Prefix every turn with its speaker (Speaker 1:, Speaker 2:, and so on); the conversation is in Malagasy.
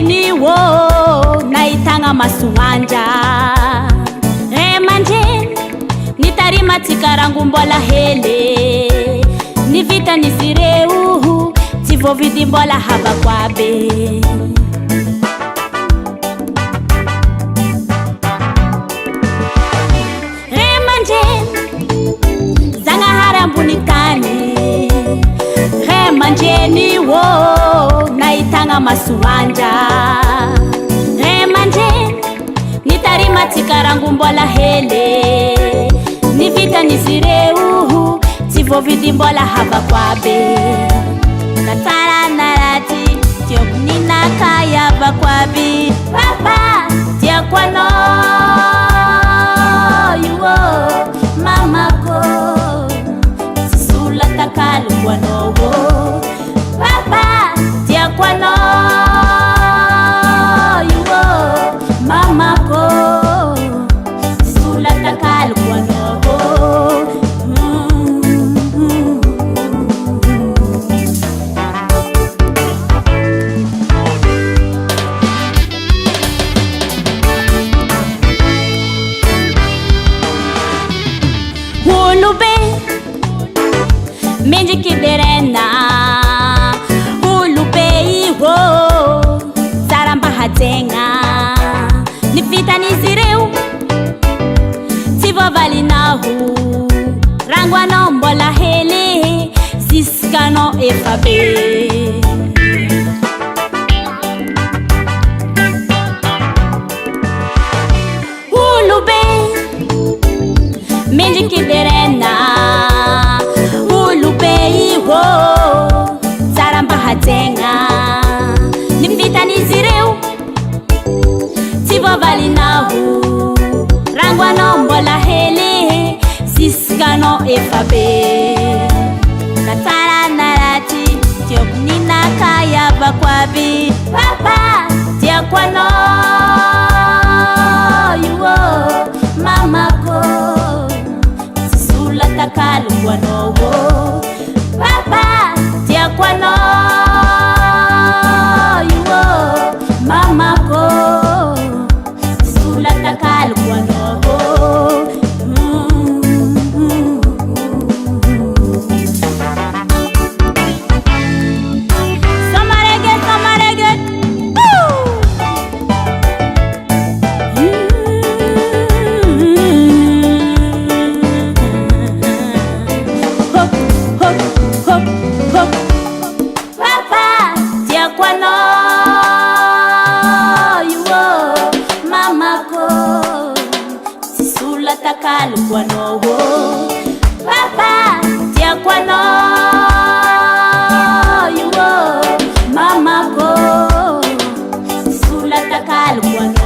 Speaker 1: manjeni wo naitanga masuanja manjeni nitarima tikarangu mbola hele nivita nisireu tivo vidi mbola haba kwabe zanga harambu nitani manjeni wo naitanga masuanja manjeni nitarima tikarangu mbola hele nivita nisireu tivo vidi mbola haba kwabe natara narati tiokunina kaya bakwabi papa tia kwano yuo mamako sisula takalu kwanogo papa tia kwano yuo mamako sisula takalu kwanogo Menji kiderena Ulube iho Zaramba hatenga Nifita nizireu Tivo vali nahu Rangwa no mbola hele Ziskano efabe Ulube Menji kiderena Zaramba hatenga Nifita nizireu Tivo vali nahu Rangwa no mbola hele Ziskano efabe Natara narati Tiokunina kaya bakwabi Papa tia kwano yuo mamako Sisula takalu kwanogo papa tia kwano yuo mamako sula takalu kwanogo Somarege Papa tia kwano yuo mamako sisula takalu kwano Papa tia kwano yuo mamako sisula takalu kwano